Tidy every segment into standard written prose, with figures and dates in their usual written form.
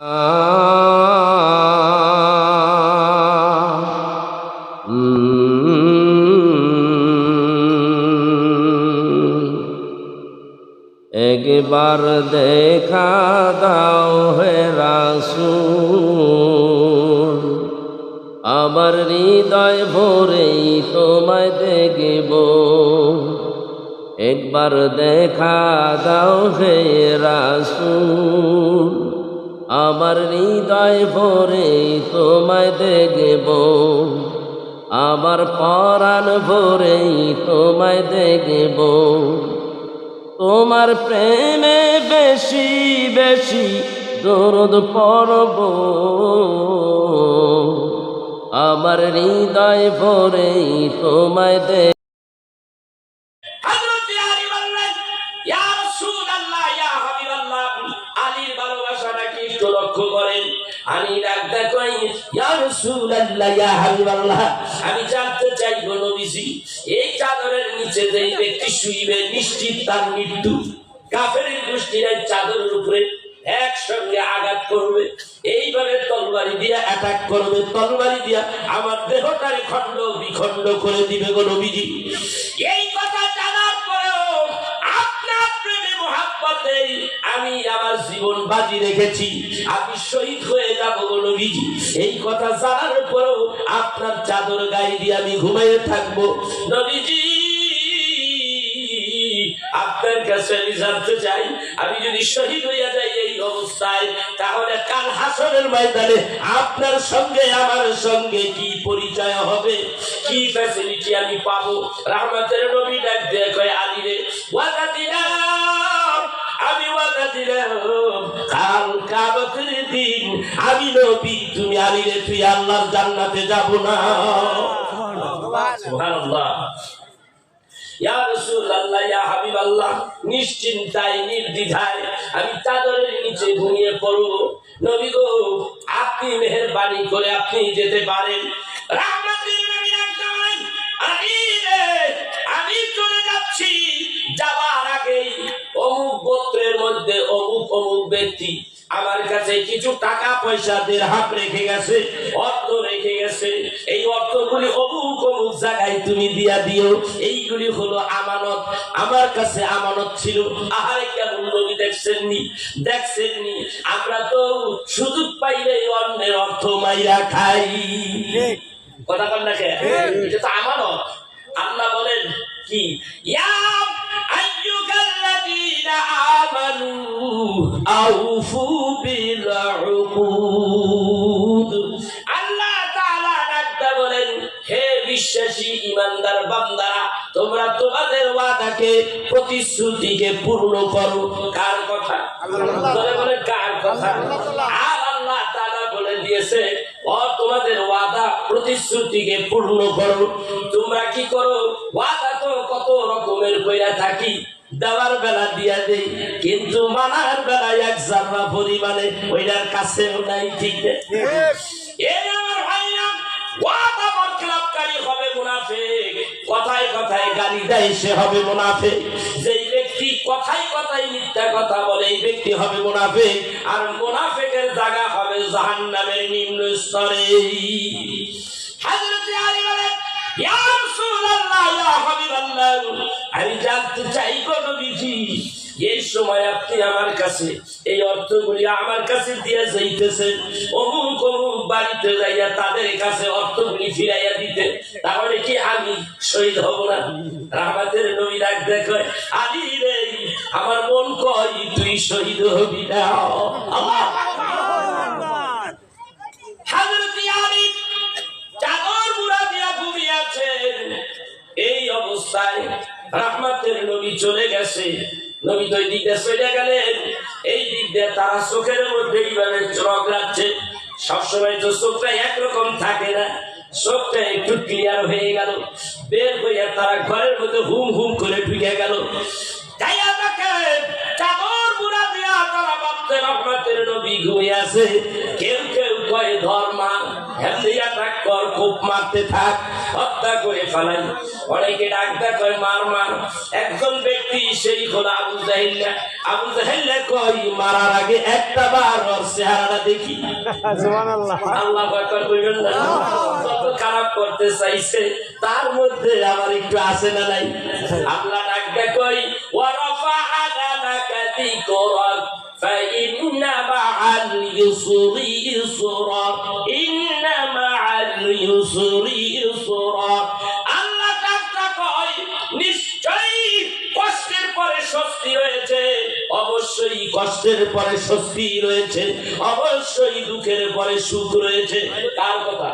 একবার দেখা দাও হে রাসূল, আমার হৃদয় ভরেই তোমায় দেখব। একবার দেখা দাও হে রাসূল, আমার হৃদয় ভরেই তোমায় দেখব। আমার পরাণ ভরেই তোমায় দেখব। তোমার প্রেমে বেশি বেশি দরদ পড়ব। আমার হৃদয় ভরেই তোমায় দেখব। আলীর ভালোবাসাটাকে একটু লক্ষ্য করেন। আলী ডাক দেখো, ইয়া রাসূলুল্লাহ, ইয়া হাবিবাল্লাহ, আমি জানতে চাই গো নবীজি, এই চাদরের নিচে যে ব্যক্তি শুইবে নিশ্চিত তার মৃত্যু। কাফেরের গোষ্ঠীরা চাদরের উপরে একসঙ্গে আঘাত করবে, এইভাবে তরবারি দিয়া অ্যাটাক করবে, তরবারি দিয়া আমার দেহটারে খণ্ড বিখণ্ড করে দিবে গো নবীজি। এই কথা জানার পরেও আপনার প্রেমে মোহাব্বতে আমি আমার জীবন বাজি রেখেছি, আমি শহীদ হয়ে যাব গো নবীজি। এই কথা জানার পরেও আপনার চাদর গায়ে দিয়ে আমি ঘুমিয়ে থাকবো নবীজি। আপনার কাছে আমি জানতে চাই, আমি যদি শহীদ হইয়া যাই এই অবস্থায়, তাহলে কাল হাসরের ময়দানে আপনার সঙ্গে আমার সঙ্গে কি পরিচয় হবে, কি ফ্যাসিলিটি আমি পাবো? রহমতের নবী ডাক দিয়ে কয়, আলী রে, ওয়াদা দিলাম, আমি ওয়াদা দিলাম, কাল কিয়ামতের দিন আমি নবী, তুমি আলী রে, তুই আল্লাহর জান্নাতে যাব না। সুবহানাল্লাহ। ইয়া রাসূলুল্লাহ, ইয়া হাবিবাল্লাহ, নিশ্চিন্তায় নির্দ্বিধায় আমি চাদরের নিচে ঘুমিয়ে পড়ব। নবী গো, আপনি মেহেরবানি করে আপনি যেতে পারেন। রাহমাতুল নবী বলেন, আলী রে, আমি চলে যাচ্ছি, যাওয়ার আগেই অমুক গোত্রের মধ্যে অমুক অমুক ব্যক্তি আমার কাছে কিছু টাকা পয়সা দিরহাম রেখে গেছে, অর্থ রেখে গেছে, এই অর্থগুলি অমুক অমুক জায়গায় তুমি দিয়া দিও। এইগুলি হলো আমানত, আমার কাছে আমানত ছিল। আহারে কেমন নবী দেখছেননি, দেখছেননি? আমরা তো সুযোগ পাইলে অন্যের অর্থ মাইরা খাই। কথা বল না, এটা তো আমানত। আল্লাহ বলেন কি, ইয়া আইয়ুহাল্লাযীনা আমানু আউফু বিল উকুদ। আল্লাহ তাআলা ডাকতে বলেন, হে বিশ্বাসী ইমানদার বান্দারা, তোমরা তোমাদের ওয়াদাকে, প্রতিশ্রুতিকে পূর্ণ করো। কার কথা? আল্লাহ বলে, কার কথা? আর আল্লাহ তাআলা বলে দিয়েছে, ও তোমাদের ওয়াদা প্রতিশ্রুতিকে পূর্ণ করো। তোমরা কি করো? ওয়াদা তো কত রকমের কইরা থাকি, দেওয়ার বেলা দিয়া দেই, কিন্তু মানার বেলা এক জাররা পরিমাণে ওইটার কাছেও নাই। ঠিক না? এর আমার ভাইরা, ওয়াদা বরখেলাপকারী হবে মুনাফিক, কথায় কথায় গালি দেয় সে হবে মুনাফিক। যেই ব্যক্তি কথায় কথায় মিথ্যা কথা বলে এই ব্যক্তি হবে মুনাফিক, আর মুনাফিকের জায়গা হবে জাহান্নামের নিম্ন স্তরে। হযরত আলী বলেন, ইয়া রাসূলুল্লাহ, ইয়া হাবিবাল্লাহ, আমি জানতে চাই গো নবীজি, এই সময় আপনি আমার কাছে এই অর্থগুলি আমার কাছে দিয়ে যাইতেছেন, অমুক অমুক বাড়িতে যাইয়া তাদের কাছে অর্থগুলি ফিরাইয়া দিতে, তাহলে কি আমি শহীদ হব না? রাহমাতের নবী ডাক দেখো, আলী রে, আমার মন কয় তুই শহীদ হবি না। আল্লাহ হযরত আলী চাদর মুড়া দিয়া ঘুমিয়ে আছেন। এই অবস্থায় রাহমাতের নবী চলে গেছে। নবী তো এই দিক দিয়ে চলে গেলেন, এই দিক দিয়ে তারা চোখের মধ্যে এইভাবে চোখ রাখছে। সবসময় তো চোখটা একরকম থাকে না, চোখটা একটু ক্লিয়ার হয়ে গেল, বের হইয়া তারা ঘরের মধ্যে হুম হুম করে ঢুকে গেল। চাদর মুড়া দিয়া তারা ভাবতে রাহমাতের নবী ঘুমিয়ে আছে। কেউ কেউ কয় ধর্মা, এমনি অ্যাটাক কর, খুব মারতে থাক, হত্যা করে ফেলাই। অনেকে ডাকতে কয় মার মার। একজন ব্যক্তি সেই হলো আবু জাহিল। আবু জাহিল কয় মারার আগে একটা বার ওর চেহারাটা দেখি। সুবহানাল্লাহ, আল্লাহু আকবার কইবেন না? কত খারাপ করতে চাইছে, তার মধ্যে আবার একটু আছে না নাই? আল্লাহ ডাকতে কয় ওয়া রাফা'না লাকা যিকরাক ফাইন্না মা'আল ইউসরি ইউসরা, ইন্না মা'আল ইউসরি ইউসরা। আল্লাহ ডাকতে কয় নিশ্চয়ই কষ্টের পরে স্বস্তি রয়েছে, অবশ্যই কষ্টের পরে স্বস্তি রয়েছে, অবশ্যই দুঃখের পরে সুখ রয়েছে। কার কথা?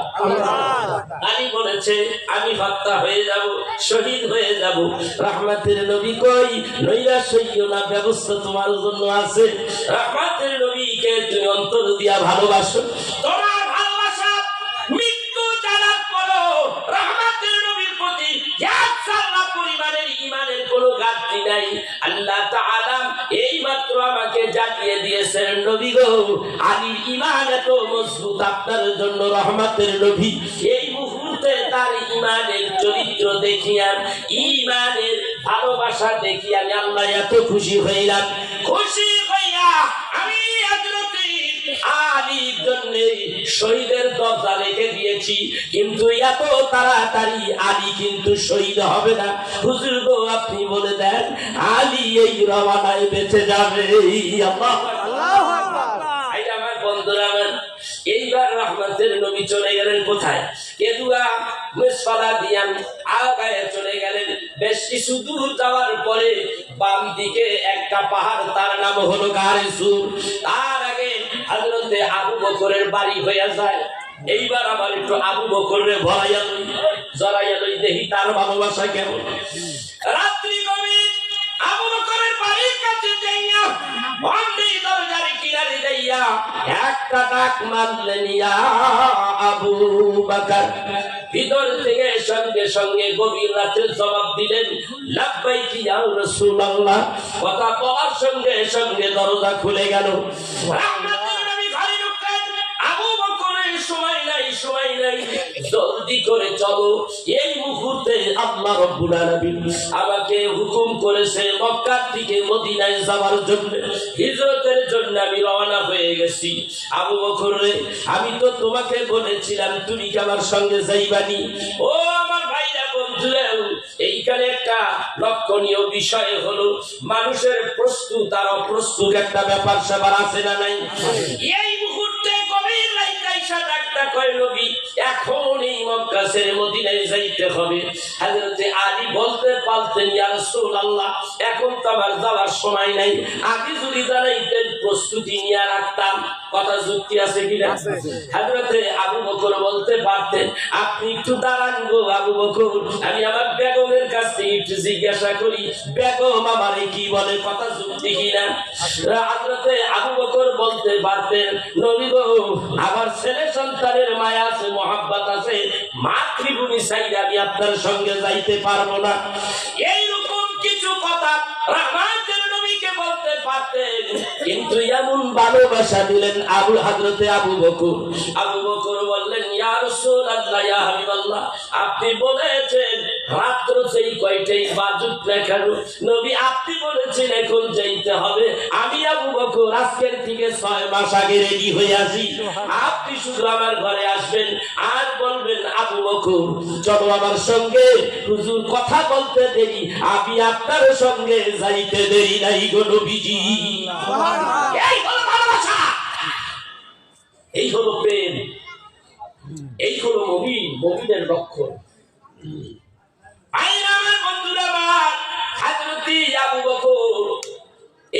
আলী বলেছে আমি হত্যা হয়ে যাব, শহীদ হয়ে যাব। রহমতের নবী কই নৈরাশ হইও না, ব্যবস্থা তোমার জন্য আছে। রহমতের নবীকে তুমি অন্তর দিয়া ভালোবাসো, তোমার ভালোবাসা মৃত্যু জানার পরও রহমতের নবীর প্রতি পরিমাণের ইমানের কোনো ঘাটতি নাই। আল্লাহ তাআলা এইমাত্র আমাকে জানিয়ে দিয়েছেন নবী গো, আলীর ঈমান এত মজবুত আপনার জন্য রহমতের নবী। এই মুহূর্তে তার ঈমানের চরিত্র দেখিয়া, ঈমানের ভালোবাসা দেখিয়া আমি আল্লাহ এত খুশি হইলাম। খুশি হইয়া আমি আলীর জন্য শহীদের দরজা রেখে দিয়েছি, কিন্তু এত তাড়াতাড়ি আলী কিন্তু শহীদ হবে না। হুজুর গো আপনি বলে দেন আলী এই রওয়ানায় বেঁচে যাবে। আল্লাহু আকবার। আমার বন্ধুরা আমার, এইবার রহমতের নবী চলে গেলেন কোথায়? কেদুয়া মুসফালা দিয়ান আগায় চলে গেলেন। বেশ কিছু দূর যাওয়ার পরে বাম দিকে একটা পাহাড়, তার নাম হলো গারে সুর। তার আগে হযরতে আবু বকরের বাড়ি হয়ে যায়। এইবার আবার একটু আবু বকরে ভরাইয়া লই, জড়াইয়া লই, দেখি তার ভালোবাসা কেমন। রাত্রি গভীর, আবু বকরের বাড়ির কাছে যাইয়া বন্ধি দরজার কিনারে যাইয়া একটা ডাক মারলেন, ইয়া আবু বকর। ভিতর থেকে সঙ্গে সঙ্গে গভীর রাতে জবাব দিলেন, লাব্বাইকি ইয়া রাসূলুল্লাহ। কথা বলার সঙ্গে সঙ্গে দরজা খুলে গেল। রহমতের নবী ঘরে ঢুকলেন। আবু বকরের সময় নাই, সময় নাই, জলদি করে চলো। এই মুহূর্তে আল্লাহ রাব্বুল আলামিন আমাকে হুকুম করেছে মক্কা থেকে মদিনায় যাওয়ার জন্য, হিজরতের জন্য আমি রওনা হয়ে গেছি। আবু বকর রে, আমি তো তোমাকে বলেছিলাম তুমি কি আমার সঙ্গে যাইবানি? ও আমার ভাইরা বন্ধুরা, এইখানে একটা লক্ষণীয় বিষয় হলো মানুষের প্রস্তুত আর অপ্রস্তুত একটা ব্যাপার স্যাপার আছে না নাই? এই মুহূর্তে গভীর রাতে আয়েশা ডাকটা কয় নবী এখন এই মক্কা ছেড়ে মদিনায় যাইতে হবে। হযরতে আলী বলতে পারতেন, ইয়া রাসূলুল্লাহ এখন তো আমার যাওয়ার সময় নাই, আগে যদি জানাইতেন প্রস্তুতি নিয়ে রাখতাম। কথা যুক্তি আছে কিনা? হযরতে আবু বকর বলতে পারতেন, আপনি একটু দাঁড়ান গো আবু বকর, আমি আমার বেগমের কাছ থেকে একটু জিজ্ঞাসা করি বেগম আমারে কি বলে, কথা যুক্তি কিনা? হযরতে আবু বকর বলতে পারতেন, নবী গো আমার ছেলে সন্তানের মায়া আছে, মহব্বত আছে, মাতৃভূমি ছাইরা আমি আপনার সঙ্গে যাইতে পারবো না। এইরকম কিছু কথা রহমতের নবীকে বলতে পারতেন, কিন্তু এমন ভালোবাসা দিলেন হযরতে আবু বকর। আবু বকর বললেন, ইয়া রাসূলুল্লাহ, ইয়া হাবিবাল্লাহ, আপনি বলেছেন রাত্র সেই কয়টাই বাজুক না কেন, নবী আপনি বলেছেন এখন যাইতে হবে। আমি আবু বকর আজকের থেকে 6 মাস আগে রেডি হয়ে আছি। আপনি শুধু আমার ঘরে আসবেন আর বলবেন, আবু বকর চলো আমার সঙ্গে, হুজুর কথা বলতে দেরি, আমি আপনার সঙ্গে যাইতে দেরি নাই গো নবীজি। এই হলো ভালোবাসা, এই হলো প্রেম, এই হলো মুমিনের লক্ষণ। আমার বন্ধুরা আমার, হযরত আবু বকর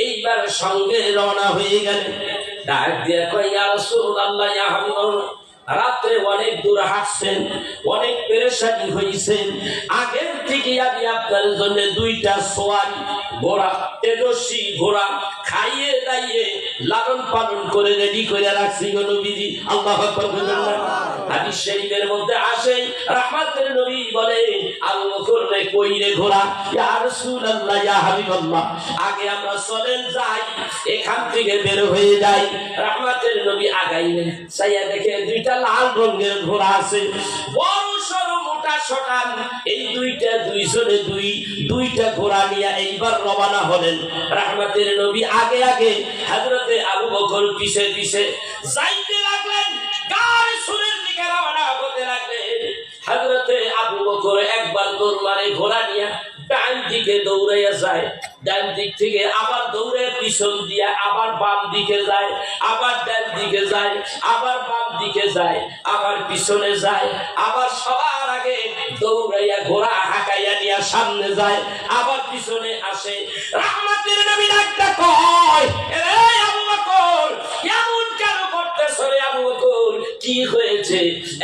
এইবার সঙ্গে রওনা হয়ে গেলেন। ডাক দিয়ে কয়, ইয়া রাসূলুল্লাহ, ইয়া হাবিবাল্লাহ, রাত্রে অনেক দূর হাঁটছেন, অনেক পেরেশানি হয়েছেন, আগের থেকে আমি আপনার জন্য 2টা সোয়ারি ঘোড়া, তেজস্বী ঘোড়া খাইয়ে দাইয়ে লালন পালন করে রেডি করে রাখছি গো নবীজি। আল্লাহু আকবার বলবেন না? হাদিস শরীফের মধ্যে আসে, রহমতের নবী বলে, আবু বকর রে কই রে ঘোড়া? ইয়া রাসূলুল্লাহ, ইয়া হাবিবাল্লাহ, আগে আমরা চলেন যাই, এখান থেকে বের হয়ে যাই। রহমতের নবী আগাইলেন, সাইয়া দেখে 2টা লাল রঙের ঘোড়া আছে, বড় সরো মোটা শটান। এই দুইজনে দুইটা ঘোড়া নিয়ে এইবার রওনা হলেন। রাহমাতের নবী আগে আগে, হযরতে আবু বকর পিছে পিছে যাইতে লাগলেন, গাড়ি সুরের দিকে রওনা হতে লাগলেন। হযরতে আবু বকর একবার দৌড় মারে ঘোড়া নিয়ে, ডান দিকে দৌড়াইয়া যায়, ডান দিক থেকে আবার দৌড়ে পিছন দিয়া আবার বাম দিকে যায়, আবার ডান দিকে যায়, আবার বাম দিকে যায়, আবার পিছনে যায়, আবার সবার আগে দৌড়াইয়া ঘোড়া হাঁকাইয়া নিয়ে সামনে যায়, আবার পিছনে আসে। রাহমাতের নবী ডাকটা কয়, এরে আবু বকর, এমন কেন করতেছ রে আবু বকর? কি হয়েছে?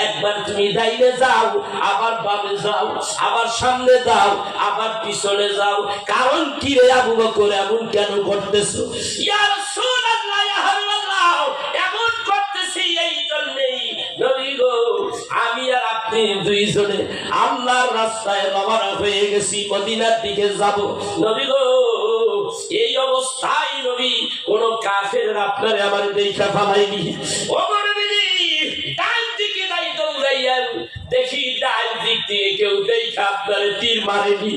একবার তুমি ডাইনে যাও, আবার বামে যাও, আবার সামনে যাও, আবার পিছনে যাও, কারণ কি রে আবু বকর এমন কেন করতেছো? ইয়া রাসূলুল্লাহ, ইয়া হাবিবাল্লাহ, এমন করতেছি এই জন্যই নবী গো, আমি আর আপনি দুইজনে আল্লাহর রাস্তায় রওনা হয়ে গেছি, মদিনার দিকে যাব। নবী গো, এই অবস্থায় নবী কোন কাফের আপনারে আমার দেখা ফালাইনি। ও নবীজি, ডান দিকে যাই দৌড়াইয়া দেখি ডান দিক দিয়ে কেউ দেখা আপনারে তীর মারেনি।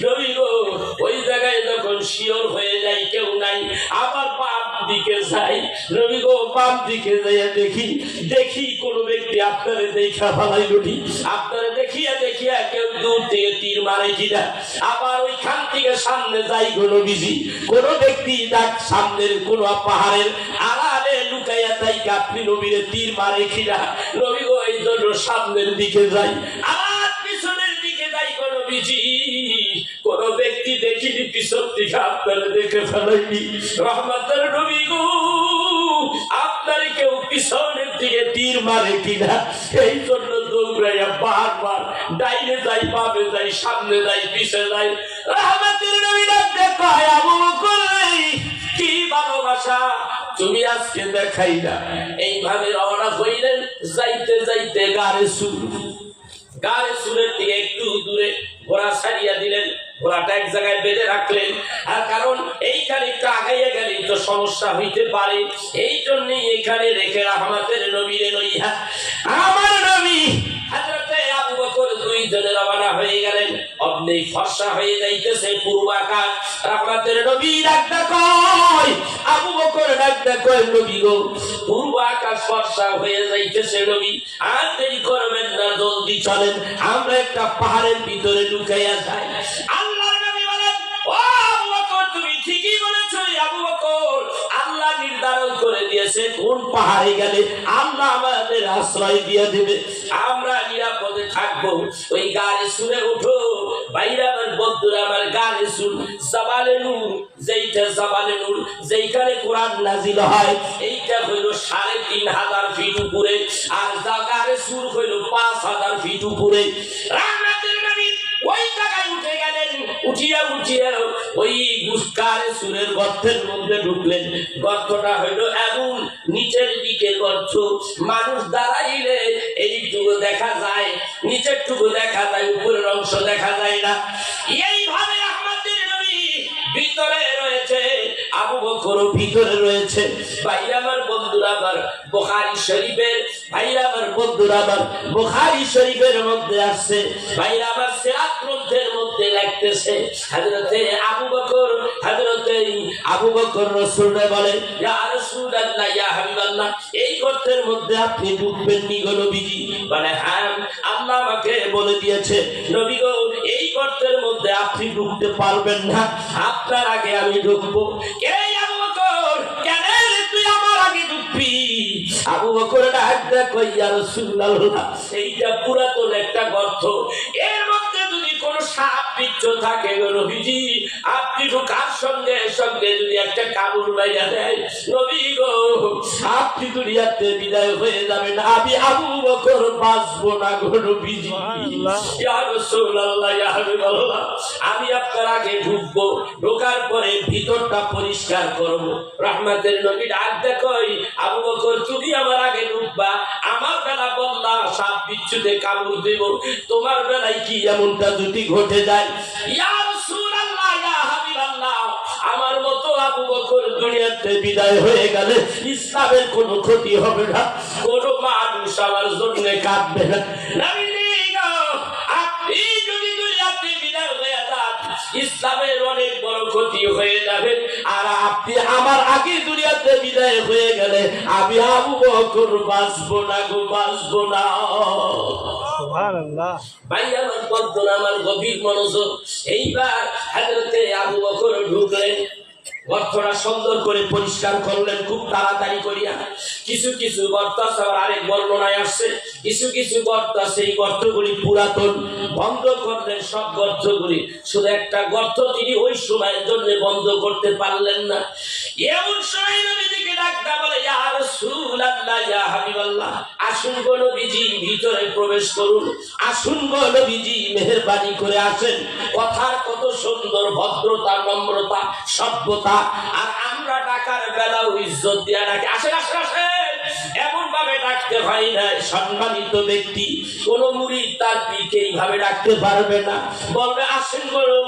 নবী গো, ওই জায়গায় যখন শিওর হয়ে যায় কেউ নাই, আবার বাম দিকে যাই। নবী গো, বাম দিকে যাইয়া দেখি কোন ব্যক্তি আপনারে দেখা ফালাইনি। আপনারে দেখিয়া কেউ দূর থেকে তীর মারে কিনা। আবার ওইখান থেকে সামনে যাই গো নবীজি, কোন ব্যক্তি ডাক সামনের কোন পাহাড়ের আড়ালে লুকাইয়া তাই আপনি নবীরে তীর মারে কিনা। নবী গো, এই জন্য সামনের দিকে যাই, আবার পিছনের দিকে যাই গো নবীজি, কোন ব্যক্তি দেখিনি, পিছন থেকে আপনারা দেখে ফেলাইনি। রহমতের নবী গো, আপনার কেউ পিছনের দিকে তীর মারে কিনা, এই জন্য দৌড়াইয়া বারবার ডাইনে যাই, বামে যাই, সামনে যাই, পিছে যাই। রহমতের নবী ডাকতে কয়, আবু বকর, কি ভালোবাসা তুমি আজকে দেখাই না। এইভাবে রওনা হইলেন, যাইতে যাইতে গারে সুরের থেকে একটু দূরে ঘোড়া ছাড়িয়া দিলেন, ঘোড়াটা এক জায়গায় বেঁধে রাখলেন। আর কারণ এইখানে একটু আগাইয়া গেলেই তো সমস্যা হইতে পারে, এই জন্যই এখানে রেখে রহমতের নবীরে লইয়া আমার নবী হযরতে আবু বকর দুইজনে রওনা হয়ে গেলেন। অমনি ফর্সা হয়ে যাইতেছে পূর্ব আকাশ। রহমতের নবী ডাকতে কয়, আবু বকর ডাকতে কয়, নবী গো, পূর্ব আকাশ ফর্সা হয়ে যাইতেছে নবী, আর দেরি করবেন না, জলদি চলেন, আমরা একটা পাহাড়ের ভিতরে লুকাইয়া যাই। আল্লাহর নবী বলেন, ও আবু বকর, তুমি ঠিকই বলেছো আবু বকর, আল্লাহ নির্ধারণ করে দিয়েছে কোন পাহাড়ে গেলে আল্লাহ আমাদের আশ্রয় দিয়ে দেবে, আমরা নিরাপদে থাকবো। ওই গাড়ি সুরে উঠো বাইরে, আমার বন্ধুরা, আমার গাড়ি সুর জাবালে নূর, যেইখানে কোরআন নাজিল হয়, এইটা হইল ৩,৫০০ ফিট উপরে, আর গাড়ি সুর হইল ৫,০০০ ফিট উপরে। রাহমাতের নবী ওই জায়গায় উঠে গেলেন, উঠিয়া ওই গাড়ি সুরের গর্তের মধ্যে ঢুকলেন। গর্তটা হইল এমন নিচের দিকে গর্ত, মানুষ দাঁড়াইলে এইটুকু দেখা যায়, নিচের টুকু দেখা যায়, উপরের অংশ দেখা যায় না। এইভাবে আমাদের নবী ভিতরে রয়েছে, আবু বকর ভিতরে রয়েছে। ভাইরা আমার, বন্ধুরা আমার, বুখারী শরীফের মধ্যে আসছে, ভাইরা আমার, সিরাত গ্রন্থের মধ্যে লিখতেছে, হযরতে আবু বকর রাসূলকে বলে, ইয়া রাসূলুল্লাহ, ইয়া হাবিবাল্লাহ, এই গর্তের মধ্যে আপনি ঢুকবেন নি গো নবীজি? বলে, হ্যাঁ, আল্লাহ আমাকে বলে দিয়েছে নবী গো, এই গর্তের মধ্যে আপনি ঢুকতে পারবেন না, আপনার আগে আমি ঢুকবো। এই আবু বকর, কেন তুই আমার আগে ঢুকবি? আবু বকর ডাকতে কই, ইয়া রাসূলুল্লাহ, এইটা পুরাতন একটা গর্ত, এর মধ্যে যদি কোন সাপ বিচ্ছু থাকে গো নবীজি, আপনি ঢোকার সঙ্গে সঙ্গে যদি একটা কামড় মাইরা দেয় নবী গো, আপনি দুনিয়াতে বিদায় হয়ে যাবেন, আমি আবু বকর বাঁচবো না গো নবীজি। ইয়া রাসূলুল্লাহ, ইয়া হাবিবাল্লাহ, আমি আপনার আগে ঢুকবো, ঢোকার পরে ভিতরটা পরিষ্কার করবো। রহমতের নবী ডাকতে কই, আবু বকর, তুমি আমার আগে ঢুকবা, আমার বেলা বললা সাপ বিচ্ছুতে কামড় দেব, তোমার বেলায় কি এমনটা যদি ঘটে যায়? ইয়া রাসূলুল্লাহ, ইয়া হাবিবাল্লাহ, আমার মতো আবু বকর দুনিয়াতে বিদায় হয়ে গেলে ইসলামের কোনো ক্ষতি হবে না, কোনো মানুষ আমার জন্য কাঁদবে না। আপনি যদি দুনিয়াতে বিদায় হয়ে যান, ইসলামের অনেক বড় ক্ষতি হয়ে যাবে। আর আপনি আমার আগে দুনিয়াতে বিদায় হয়ে গেলে আমি আবু বকর বাঁচবো না গো, বাঁচবো না। ভাই আমার বলতো না, আমার গভীর মনোযোগ। এইবার হযরতে আবু বকর ঢুকলেন, গর্তটা সুন্দর করে পরিষ্কার করলেন খুব তাড়াতাড়ি করিয়া। কিছু কিছু গর্ত আছে, আবার আরেক বর্ণনায় আসছে কিছু কিছু গর্ত আছে, এই গর্তগুলি পুরাতন, বন্ধ করলেন সব গর্তগুলি। শুধু একটা গর্ত তিনি ওই সময়ের জন্য বন্ধ করতে পারলেন না। এমন সময় নবীজিকে ডাকতে বলে, ইয়া রাসূলুল্লাহ, ইয়া হাবিবাল্লাহ, আসুন গো নবীজি, ভিতরে প্রবেশ করুন। আসুন গো নবীজি, মেহেরবানি করে আসেন। কথার কত সুন্দর ভদ্রতা, নম্রতা, সভ্যতা। আর আমরা ডাকার বেলাও ইজ্জত দিয়া ডাকি, আসেন আসেন আসেন, এমন ভাবে ডাকতে হয় না। সম্মানিত ব্যক্তি কোন মুরিদ তার পীরকে এইভাবে ডাকতে পারবে না, বলবে আসেন বলো,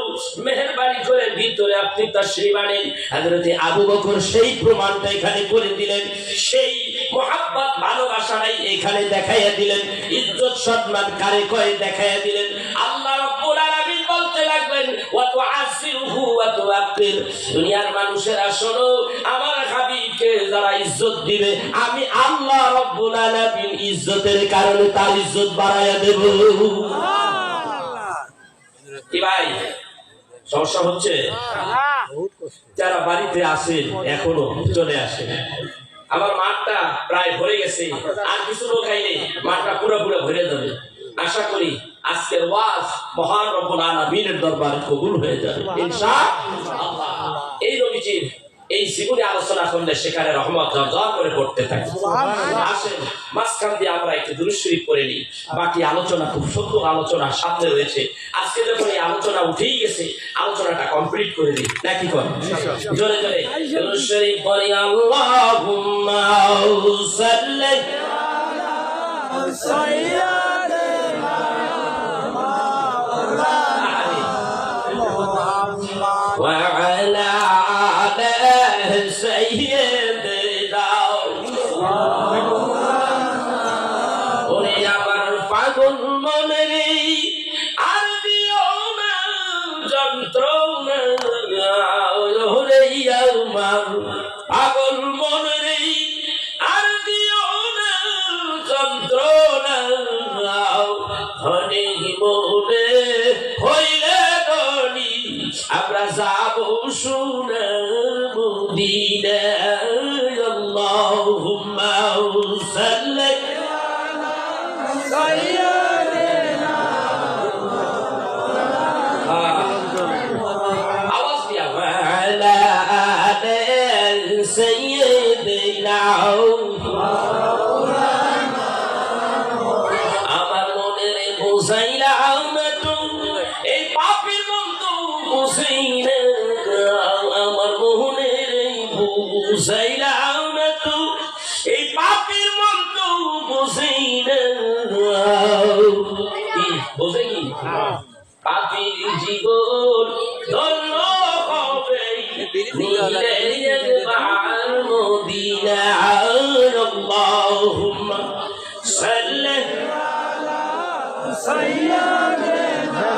মেহেরবানি করে ভিতরে আপনি তাশরীফ আনেন। হযরতে আবু বকর সেই প্রমাণটা এখানে করে দিলেন, সেই মোহাব্বত ভালোবাসাটাই এখানে দেখাইয়া দিলেন, ইজ্জত সম্মান কারে কয় দেখাইয়া দিলেন। আল্লাহ রাব্বুল আলামিন বলতে লাগলেন, ওয়া তুআসিরুহু ওয়া তুআক্কির, দুনিয়ার মানুষেরা শোনো, আমার হাবিবকে যারা ইজ্জত দিবে, আমি আল্লাহ রাব্বুল আলামিন ইজ্জতের কারণে তার ইজ্জত বাড়াইয়া দেব। কি ভাই সমস্যা হচ্ছে? যারা বাড়িতে আসেন এখনো চলে আসেন। আমার মাঠটা প্রায় ভরে গেছে, আর কিছু লোক আইলে মাঠটা পুরোপুরি ভরে যাবে। আশা করি আজকের ওয়াজ মহান রব্বুল আলামিনের দরবারে কবুল হয়ে যাবে ইনশাআল্লাহ। এই নবীজির এই জীবনে আলোচনা করলে সেখানে রহমত ঝরঝর করে পড়তে থাকে। আসেন মাঝখান দিয়ে আমরা একটু দুরূদ শরীফ পড়ে নিই। বাকি আলোচনা খুব সুন্দর আলোচনা সামনে রয়েছে। আজকে যখন এই আলোচনা উঠেই গেছে, আলোচনাটা কমপ্লিট করে দিই নাকি করেন? জোরে জোরে দুরূদ শরীফ পড়ি। আল্লাহুম্মা সাল্লি আলা সাইয়্যিদিনা ওয়া আলা সাইয়্যিদিনা। ওরে আমার পাগল মনে রে, আর দিও না যন্ত্রণা। ওরে আমার পাগল মনে রে, আর দিও না যন্ত্রণা। ধনী মনে হইলে ধনী, আমরা যাব সোনার মদিনা। আল্লাহুম্মা সাল্লি আলা সাইয়্যিদিনা। আওয়াজ দিয়া আলা সাইয়্যিদিনা। আমার মনের বুঝাইলাম না তো, এই পাপীর মন তো বুঝাইনা। আমার মনের বুঝাইলাম না তো, এই পাপীর মন তো বুঝাইনা। বুঝে কি পাপীর জীবন ধন্য হবে নিলে একবার মদিনা। আল্লাহুম্মা সাল্লি আলা সাইয়্যিদিনা।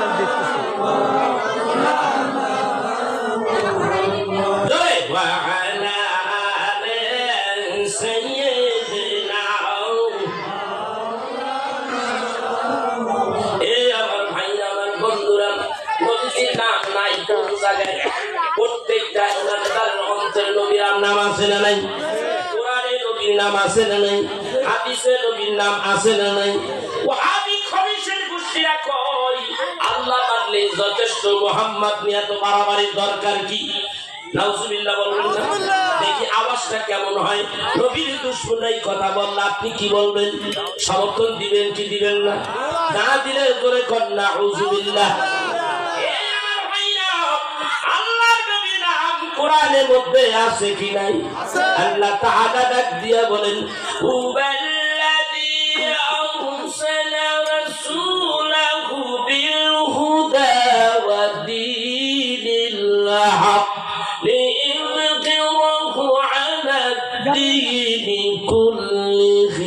ওয়া আলা আলি সাইয়্যিদিনা। এ আমার ভাইরা, আমার বন্ধুরা, নবীর নাম নাই কোন জায়গায়? প্রত্যেকটা ইমানদারের অন্তরে নবীর নাম আছে না নাই? কোরআনে নবীর নাম আছে না নাই? হাদিসে নবীর নাম আছে না নাই? ওয়াহাবি খবিশের গোষ্ঠীরা কয় আল্লাহ মানলে যথেষ্ট, মুহাম্মদ নিয়ে তো বাড়াবাড়ির দরকার কি? নাউজুবিল্লাহ বলবেন না? দেখি আওয়াজটা কেমন হয়। নবীর দুশমনাই কথা বললে আপনি কি বলবেন? সমর্থন দিবেন কি দিবেন না? না দিলে জোরে কর নাউজুবিল্লাহ। কোরআনের মধ্যে আছে কি নাই? আল্লাহ তাআলা ডাক দিয়া বলেন, হুয়াল্লাযী আরসালা রাসূলাহু বিল হুদা ওয়া দীনিল হক লিইয়ুযহিরাহু আলা দ্দীনি كله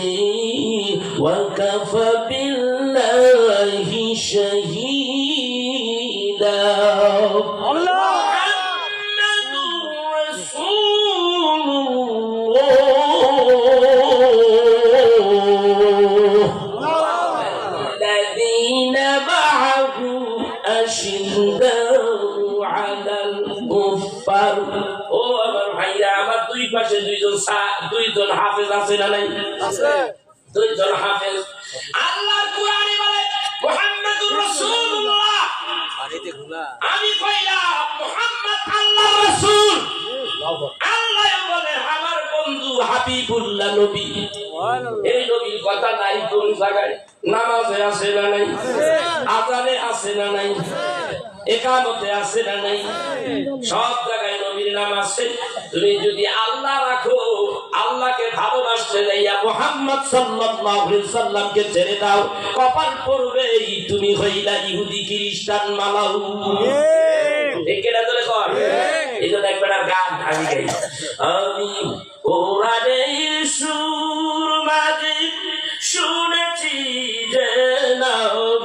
وكفى بالله شهيدا محمد رسول الله الذين معه أشداء على الكفار ও আমার ভাইরা আমার দুই পাশে দুইজন হাফেজ আছে না নাই আছে দুইজন হাফেজ আল্লাহর কোরআনে বলে মুহাম্মাদুর রাসূলুল্লাহ আমি কইলাম মুহাম্মদ আল্লাহর রাসূল আল্লাহ বলে আমার বন্ধু হাবিবুল্লাহ নবী এই নবীর কথা নাই কোন জায়গায় নামাজে আছে না নাই আযানে আছে না নাই একামতে আছে না নাই সব জায়গায় নবীর নাম আছে তুমি যদি আল্লাহ রাখো আল্লাহকে ভালোবাসতে যাইয়া মুহাম্মদ সাল্লাল্লাহু আলাইহি সাল্লামকে ছেড়ে দাও কপাল পড়বেই তুমি হইলা ইহুদি খ্রিস্টান মালাউ ঠিক কেনা ধরে কর এইজন্য একবার গান আমি গাই আমি কোরআনের সুর মাঝে শুনেছি যে নাম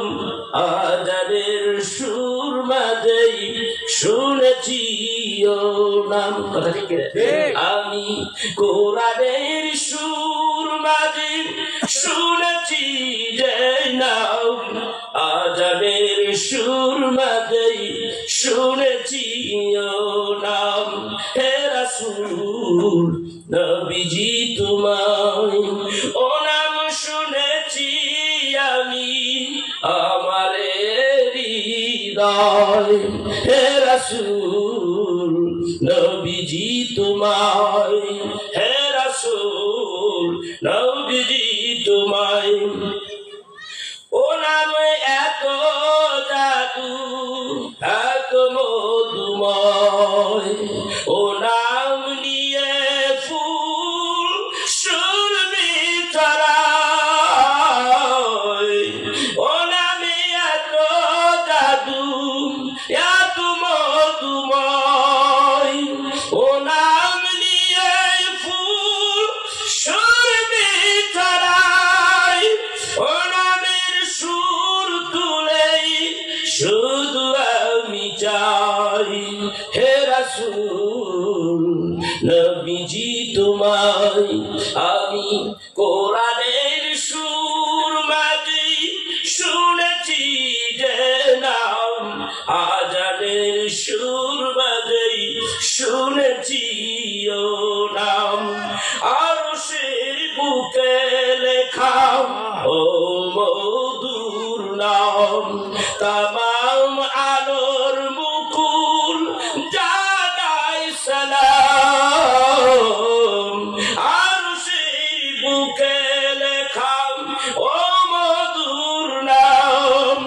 আজানের সুর মাঝে শুনেছি ও নাম কথা ঠিক আমি কোরআনের সুর মাঝে শুনেছি যে নাম আজানের সুর মাঝে শুনেছি ও নাম হে রাসূল নবীজি তোমায় ও নাম শুনেছি আমি আমার হৃদয় হে রাসূল নবীজি তোমায় হে রাসূল নবীজি তোমায় ও নাম এত জাদু এত মধুময় ও নাম নিয়ে ফুল সুরবি চড়ায় ও নামে এত জাদু এত মধুময় ও নাম নিয়ে ফুল সুরবি চড়ায় ও নামের সুর তুলেই শুধু আমি চাই হে রাসূল নবীজি তোমায় আমি কোরআনের সুর মাঝে শুনেছি যে নাম আজানের সুর মাঝে শুনেছি ও নাম আরশের বুকে লেখা ও মধুর নাম তামাম আলোর মুকুল জানাই সালাম আরশের বুকে লেখা ও মধুর নাম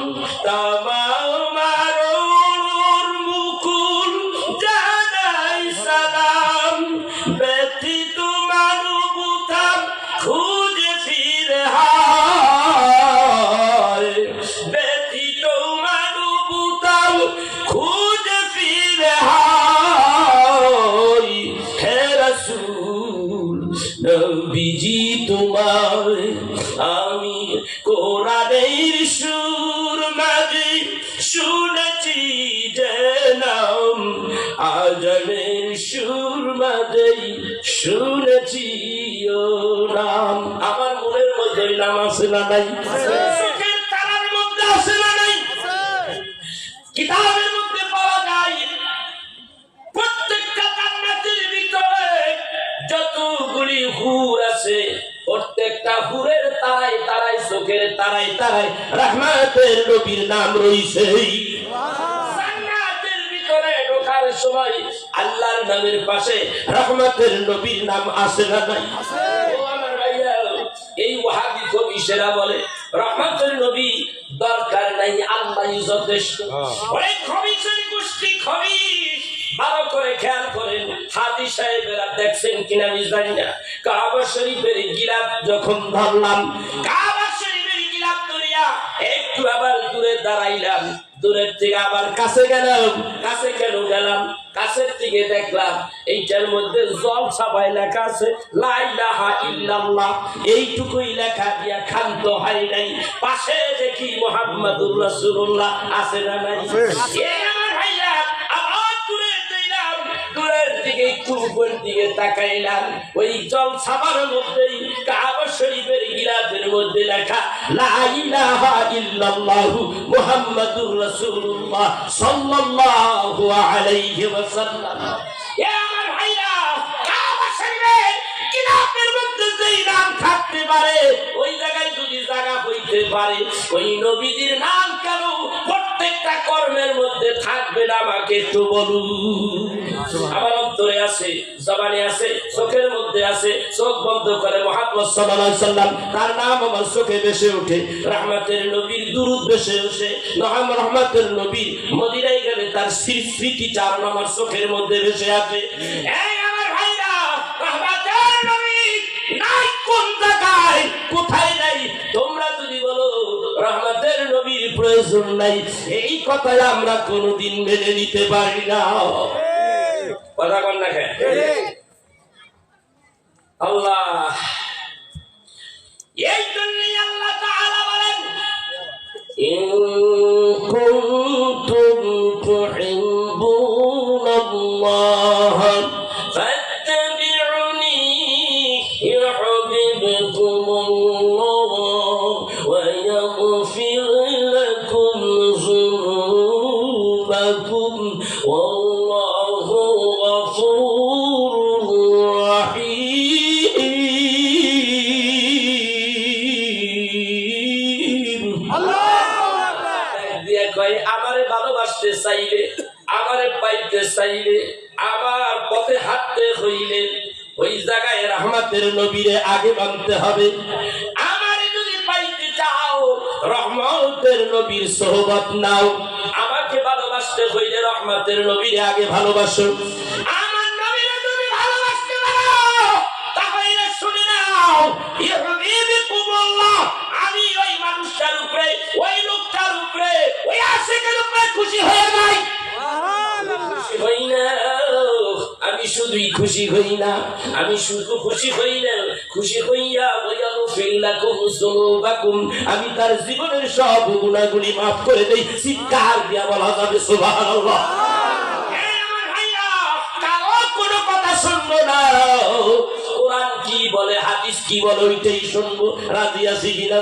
তামাম আলোর মুকুল জানাই সালাম ব্যতীত মানবতা খুঁজে ফিরে হায় ব্যতীত মানবতা খুঁজে ফিরে হায় হে রাসূল নবীজি তোমায় আমি কোরআনের সুর মাঝে শুনেছি যে নাম আজানের সুর মাঝে শুনেছি ও নাম আমার মনের মধ্যে নাম আছে না নাই চোখের তারার মধ্যে আছে না নাই কিতাবের মধ্যে পাওয়া যায় প্রত্যেকটা জান্নাতের ভিতরে যতগুলি হুর আছে প্রত্যেকটা হুরের তারাই তারাই চোখের তারাই তারাই রহমতের নবীর নাম রইছে জান্নাতের ভিতরে ঢোকার সময় আল্লাহর নামের পাশে রহমতের নবীর নাম আছে না নাই ও আমার ভাইরা এই ওয়াহাবি কবিরা বলে রহমতের নবী দরকার নাই আল্লাহই যথেষ্ট অনেক খবিসের গোষ্ঠী খবিস ভালো করে খেয়াল করেন হাদি সাহেবেরা দেখছেন কিনা আমি জানি না কাবা শরীফের গিলাফ যখন ধরলাম কাবা শরীফের গিলাফ ধরিয়া একটু আবার দূরে দাঁড়াইলাম দূরের থেকে আবার কাছে গেলাম। কাছে কেন গেলাম? কাছের থেকে দেখলাম এইটার মধ্যে জল ছাপাই লেখা আছে লা ইলাহা ইল্লাল্লাহ, এইটুকুই লেখা দিয়া ক্ষান্ত হয় নাই। পাশে দেখি মুহাম্মাদুর রাসূলুল্লাহ আছে না নাই? এই আমার ভাইয়া আবার দূরের দিকে একটু উপরের দিকে তাকাইলাম, ওই জল ছাপার মধ্যেই কাবা শরীফের গিলাফের মধ্যে লেখা লা ইলাহা ইল্লাল্লাহু মুহাম্মাদুর রাসূলুল্লাহ সাল্লাল্লাহু আলাইহি ওয়াসাল্লাম। এ আমার ভাইরা, কাবা শরীফের গিলাফের মধ্যে যেই নাম থাকতে পারে, ওই জায়গায় যদি জায়গা হইতে পারে, ওই নবীজির নাম কেন প্রত্যেকটা কর্মের মধ্যে থাকবে না? আমাকে একটু বলুন। আমার অন্তরে আছে, জবানে আছে, চোখের মধ্যে আছে। চোখ বন্ধ করে মুহাম্মদ সাল্লাল্লাহু আলাইহি সাল্লাম তার নাম আমার চোখে ভেসে ওঠে, রহমতের নবীর দুরূদ ভেসে ওঠে, রহমতের নবীর মদিনায় গেলে তার স্মৃতিচারণ আমার চোখের মধ্যে ভেসে আসে। এই আমার ভাইরা, রহমতের নবী নাই কোন জায়গায়, কোথায় নাই? তোমরা যদি বলো রহমতের নবীর প্রয়োজন নাই, এই কথাই আমরা কোনোদিন মেনে নিতে পারি না। কথা বল না কেন? আল্লাহ, এই জন্যই আল্লাহ তাআলা বলেন ইন কুনতুম তুহিব্বুনাল্লাহ ফাত্তাবিউনি ইউহিব্বুকুমুল্লাহ ওয়া ইয়াগফির লাকুম যুনুবাকুম ওয়াল্লাহু গফুরুর রহিম। আমারে ভালোবাসতে চাইলে, আমারে পাইতে চাইলে, আমার পথে হাঁটতে হইলে ওই জায়গায় রহমতের নবীরে আগে মানতে হবে। আমারে যদি পাইতে চাও, রহমতের নবীর সোহবত নাও। আমাকে ভালোবাসতে হইলে রহমতের নবীরে আগে ভালোবাসো। আমার নবীরে যদি ভালোবাসতে পারো, তাহলে শুনে নাও, ইউহিব্বুকুমুল্লাহ, আমি ওই মানুষটার উপরে, ওই লোকটার উপরে, ওই আশিকের উপরে খুশি হয়ে যাই। খুশি হই না, আমি শুধুই খুশি হই না, আমি শুধু খুশি হই না, খুশি হইয়া ওয়াগফির লাকুম যুনুবাকুম, আমি তার জীবনের সব গুনাহগুলি মাফ করে দেই। চিৎকার দিয়া বলা যাবে সুবহানাল্লাহ। এই আমার ভাইরা, কারো কোনো কথা শুনবো না। কোরআন কি বলে, হাদিস কি বলে, ওইটাই শুনবো। রাজি আছি কিনা?